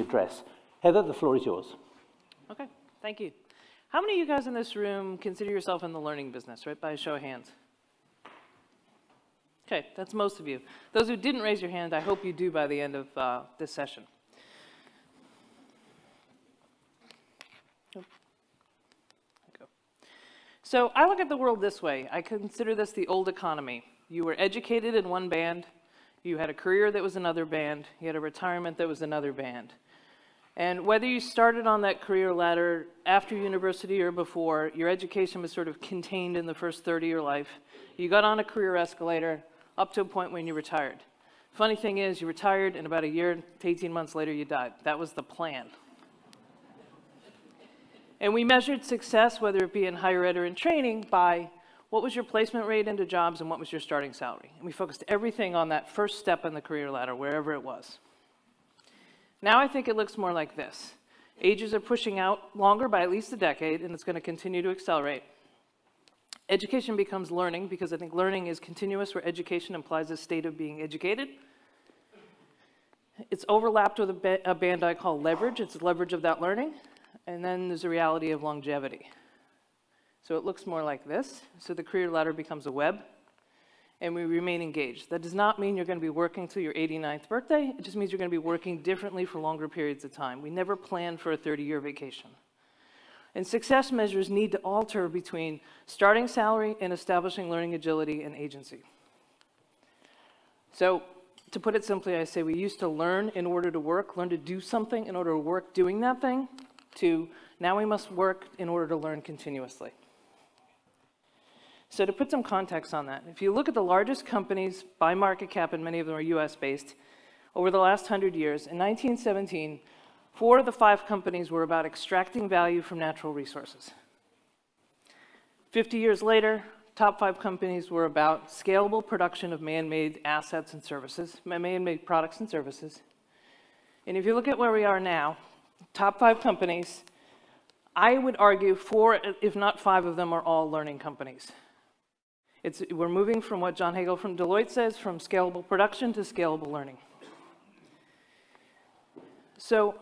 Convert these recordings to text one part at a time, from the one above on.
address. Heather, the floor is yours. Okay, thank you. How many of you guys in this room consider yourself in the learning business, right, by a show of hands? Okay, that's most of you. Those who didn't raise your hand, I hope you do by the end of this session. So I look at the world this way. I consider this the old economy. You were educated in one band, you had a career that was another band, you had a retirement that was another band. And whether you started on that career ladder after university or before, your education was sort of contained in the first third of your life. You got on a career escalator up to a point when you retired. Funny thing is, you retired, and about a year to 18 months later, you died. That was the plan. And we measured success, whether it be in higher ed or in training, by what was your placement rate into jobs and what was your starting salary. And we focused everything on that first step in the career ladder, wherever it was. Now I think it looks more like this. Ages are pushing out longer by at least a decade, and it's going to continue to accelerate. Education becomes learning, because I think learning is continuous, where education implies a state of being educated. It's overlapped with a band I call leverage. It's leverage of that learning. And then there's a reality of longevity. So it looks more like this. So the career ladder becomes a web, and we remain engaged. That does not mean you're going to be working till your 89th birthday. It just means you're going to be working differently for longer periods of time. We never plan for a 30-year vacation. And success measures need to alter between starting salary and establishing learning agility and agency. So to put it simply, I say we used to learn in order to work, learn to do something in order to work doing that thing, to now we must work in order to learn continuously. So to put some context on that, if you look at the largest companies by market cap, and many of them are US-based, over the last 100 years, in 1917, 4 of the 5 companies were about extracting value from natural resources. 50 years later, top 5 companies were about scalable production of man-made assets and services, man-made products and services. And if you look at where we are now, top 5 companies, I would argue 4, if not 5 of them are all learning companies. We're moving from what John Hagel from Deloitte says, from scalable production to scalable learning. So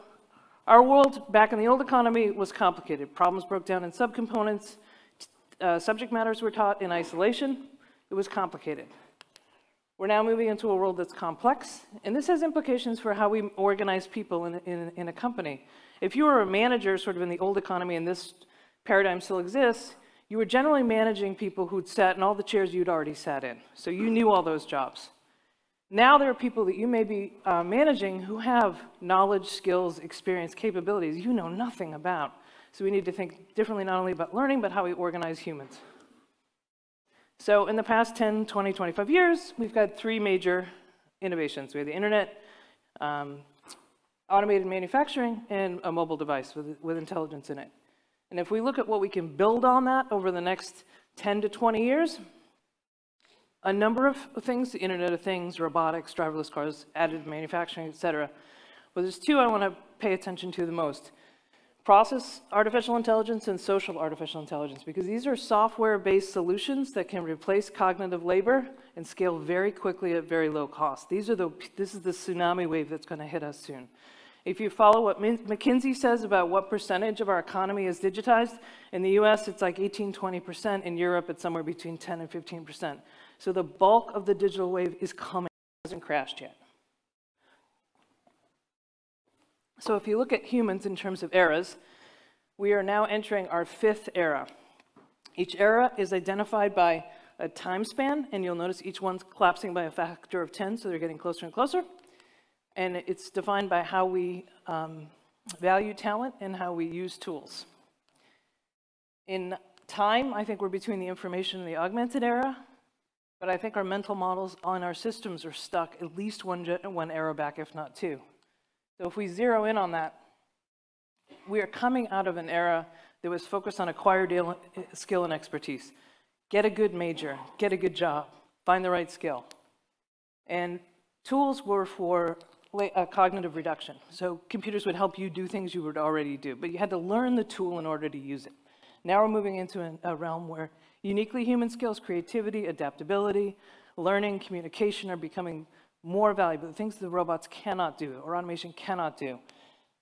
our world back in the old economy was complicated. Problems broke down in subcomponents. Subject matters were taught in isolation. It was complicated. We're now moving into a world that's complex, and this has implications for how we organize people in a company. If you were a manager sort of in the old economy and this paradigm still exists, you were generally managing people who'd sat in all the chairs you'd already sat in. So you knew all those jobs. Now there are people that you may be managing who have knowledge, skills, experience, capabilities you know nothing about. So we need to think differently not only about learning, but how we organize humans. So in the past 10, 20, 25 years, we've got 3 major innovations. We have the internet, automated manufacturing, and a mobile device with intelligence in it. And if we look at what we can build on that over the next 10 to 20 years, a number of things, the Internet of Things, robotics, driverless cars, additive manufacturing, et cetera. But there's 2 I want to pay attention to the most. Process artificial intelligence and social artificial intelligence, because these are software-based solutions that can replace cognitive labor and scale very quickly at very low cost. This is the tsunami wave that's going to hit us soon. If you follow what McKinsey says about what percentage of our economy is digitized, in the US it's like 18–20%, in Europe it's somewhere between 10 and 15%. So the bulk of the digital wave is coming, it hasn't crashed yet. So if you look at humans in terms of eras, we are now entering our 5th era. Each era is identified by a time span, and you'll notice each one's collapsing by a factor of 10, so they're getting closer and closer. And it's defined by how we value talent and how we use tools. In time, I think we're between the information and the augmented era, but I think our mental models on our systems are stuck at least one era back, if not 2. So if we zero in on that, we are coming out of an era that was focused on acquired skill and expertise. Get a good major, get a good job, find the right skill. And tools were for cognitive reduction. So computers would help you do things you would already do, but you had to learn the tool in order to use it. Now we're moving into a realm where uniquely human skills, creativity, adaptability, learning, communication are becoming more valuable, the things the robots cannot do or automation cannot do.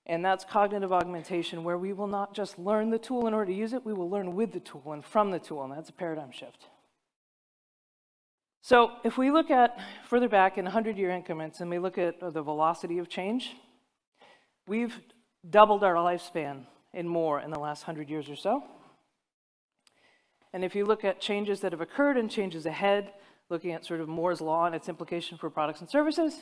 And that's cognitive augmentation, where we will not just learn the tool in order to use it, we will learn with the tool and from the tool, and that's a paradigm shift. So if we look at further back in 100-year increments and we look at the velocity of change, we've doubled our lifespan and more in the last 100 years or so. And if you look at changes that have occurred and changes ahead, looking at sort of Moore's law and its implication for products and services,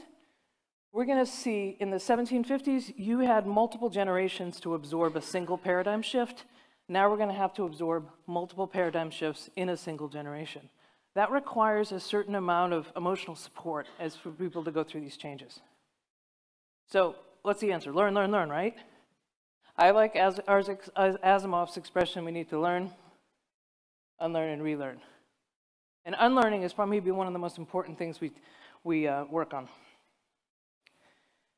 we're going to see in the 1750s, you had multiple generations to absorb a single paradigm shift. Now we're going to have to absorb multiple paradigm shifts in a single generation. That requires a certain amount of emotional support as for people to go through these changes. So what's the answer? Learn, learn, learn, right? I like Asimov's expression, we need to learn, unlearn, and relearn. And unlearning is probably one of the most important things we work on.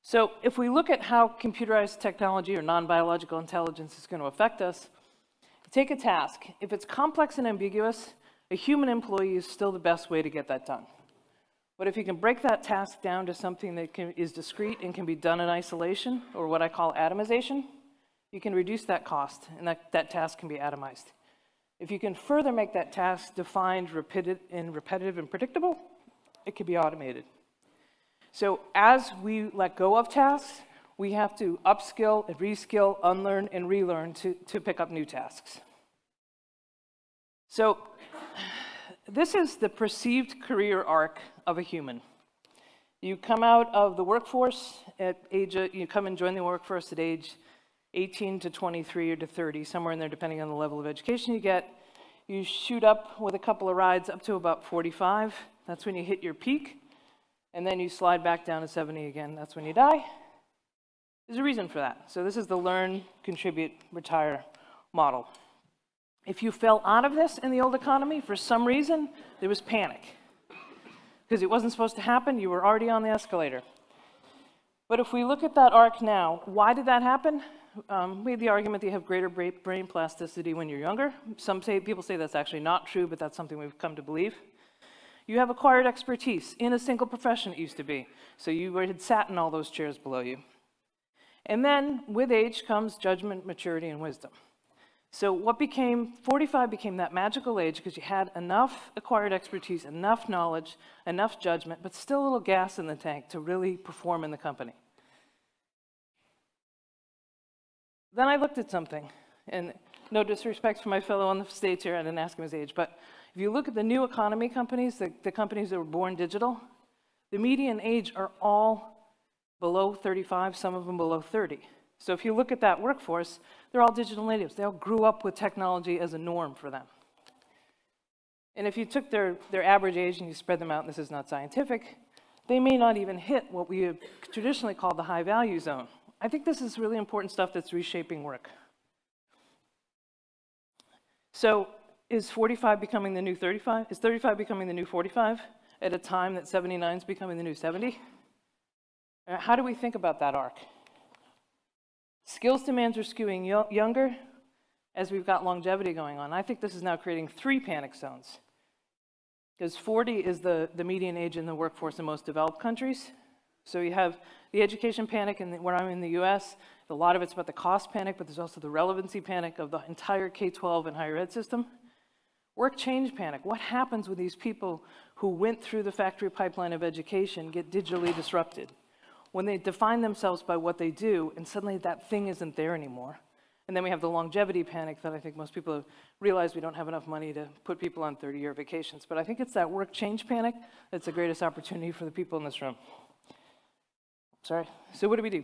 So if we look at how computerized technology or non-biological intelligence is going to affect us, take a task. If it's complex and ambiguous, a human employee is still the best way to get that done. But if you can break that task down to something that is discrete and can be done in isolation, or what I call atomization, you can reduce that cost, and that task can be atomized. If you can further make that task defined, repetitive, and predictable, it can be automated. So as we let go of tasks, we have to upskill, reskill, unlearn, and relearn to pick up new tasks. So this is the perceived career arc of a human. You come out of the workforce at you come and join the workforce at age 18 to 23 or to 30, somewhere in there depending on the level of education you get. You shoot up with a couple of rides up to about 45. That's when you hit your peak. And then you slide back down to 70 again. That's when you die. There's a reason for that. So this is the learn, contribute, retire model. If you fell out of this in the old economy, for some reason, there was panic. Because it wasn't supposed to happen, you were already on the escalator. But if we look at that arc now, why did that happen? We have the argument that you have greater brain plasticity when you're younger. People say that's actually not true, but that's something we've come to believe. You have acquired expertise in a single profession, it used to be. So you had sat in all those chairs below you. And then with age comes judgment, maturity, and wisdom. So 45 became that magical age because you had enough acquired expertise, enough knowledge, enough judgment, but still a little gas in the tank to really perform in the company. Then I looked at something, and no disrespect for my fellow on the stage here, I didn't ask him his age, but if you look at the new economy companies, the companies that were born digital, the median age are all below 35, some of them below 30. So if you look at that workforce, they're all digital natives. They all grew up with technology as a norm for them. And if you took their average age and you spread them out, and this is not scientific, they may not even hit what we have traditionally called the high value zone. I think this is really important stuff that's reshaping work. So is 45 becoming the new 35? Is 35 becoming the new 45 at a time that 79 is becoming the new 70? How do we think about that arc? Skills demands are skewing younger as we've got longevity going on. I think this is now creating 3 panic zones. Because 40 is the median age in the workforce in most developed countries. So you have the education panic, and where I'm in the US, a lot of it's about the cost panic, but there's also the relevancy panic of the entire K-12 and higher ed system. Work change panic. What happens when these people who went through the factory pipeline of education get digitally disrupted? When they define themselves by what they do, and suddenly that thing isn't there anymore. And then we have the longevity panic that I think most people realize we don't have enough money to put people on 30-year vacations. But I think it's that work change panic that's the greatest opportunity for the people in this room. Sorry. So what do we do?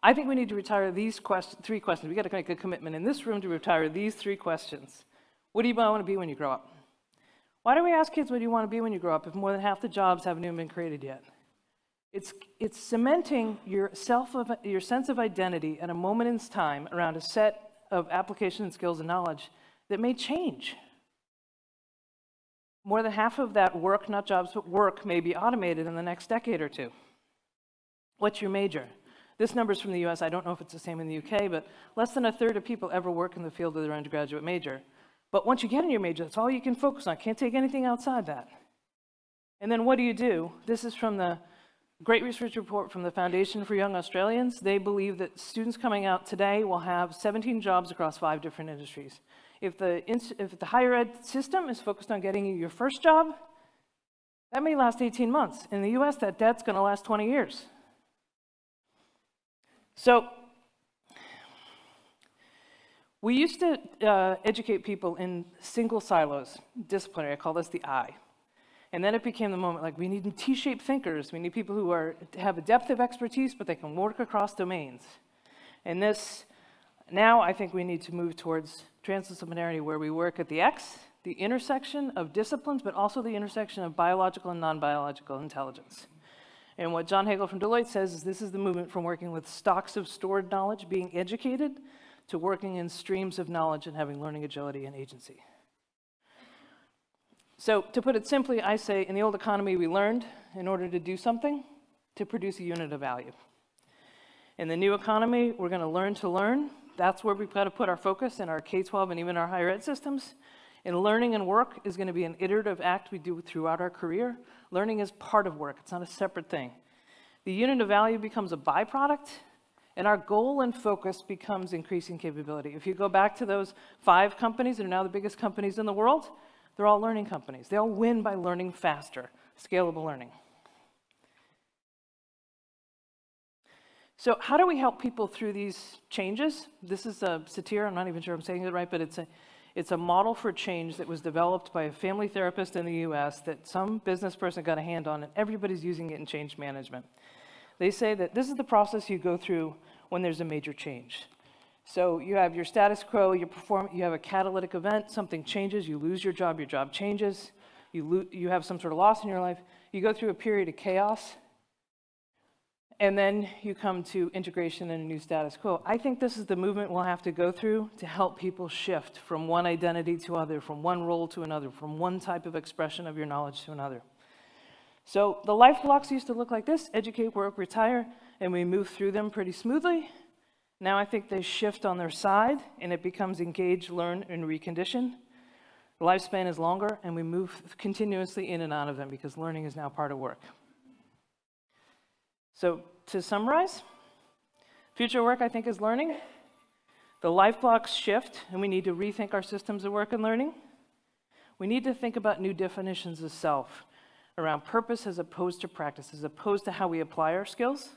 I think we need to retire these 3 questions. We got to make a commitment in this room to retire these 3 questions. What do you want to be when you grow up? Why do we ask kids what do you want to be when you grow up if more than half the jobs haven't even been created yet? It's cementing your sense of identity at a moment in time around a set of application skills and knowledge that may change. More than half of that work, not jobs, but work, may be automated in the next decade or 2. What's your major? This number's from the US. I don't know if it's the same in the UK, but less than 1/3 of people ever work in the field of their undergraduate major. But once you get in your major, that's all you can focus on. Can't take anything outside that. And then what do? This is from the Great research report from the Foundation for Young Australians. They believe that students coming out today will have 17 jobs across 5 different industries. If the higher ed system is focused on getting you your first job, that may last 18 months. In the US, that debt's going to last 20 years. So we used to educate people in single silos, disciplinary. I call this the I. And then it became the moment, like, we need T-shaped thinkers. We need people who have a depth of expertise, but they can work across domains. And this, now I think we need to move towards transdisciplinarity, where we work at the X, the intersection of disciplines, but also the intersection of biological and non-biological intelligence. And what John Hagel from Deloitte says is this is the movement from working with stocks of stored knowledge, being educated, to working in streams of knowledge and having learning agility and agency. So to put it simply, I say in the old economy, we learned in order to do something to produce a unit of value. In the new economy, we're going to learn to learn. That's where we've got to put our focus in our K-12 and even our higher ed systems. And learning and work is going to be an iterative act we do throughout our career. Learning is part of work. It's not a separate thing. The unit of value becomes a byproduct, and our goal and focus becomes increasing capability. If you go back to those 5 companies that are now the biggest companies in the world, they're all learning companies. They all win by learning faster, scalable learning. So how do we help people through these changes? This is a satire, I'm not even sure I'm saying it right, but it's a model for change that was developed by a family therapist in the US that some business person got a hand on, and everybody's using it in change management. They say that this is the process you go through when there's a major change. So you have your status quo, you have a catalytic event, something changes, you lose your job changes, you have some sort of loss in your life, you go through a period of chaos, and then you come to integration and a new status quo. I think this is the movement we'll have to go through to help people shift from one identity to other, from one role to another, from one type of expression of your knowledge to another. So the life blocks used to look like this: educate, work, retire, and we move through them pretty smoothly. Now I think they shift on their side, and it becomes engage, learn, and recondition. The lifespan is longer, and we move continuously in and out of them because learning is now part of work. So to summarize, future work, I think, is learning. The life blocks shift, and we need to rethink our systems of work and learning. We need to think about new definitions of self around purpose as opposed to practice, as opposed to how we apply our skills.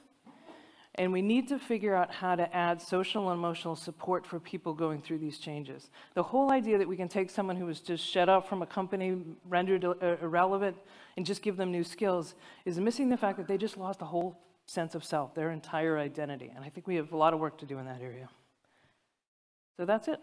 And we need to figure out how to add social and emotional support for people going through these changes. The whole idea that we can take someone who was just shut out from a company, rendered irrelevant, and just give them new skills is missing the fact that they just lost a whole sense of self, their entire identity. And I think we have a lot of work to do in that area. So that's it.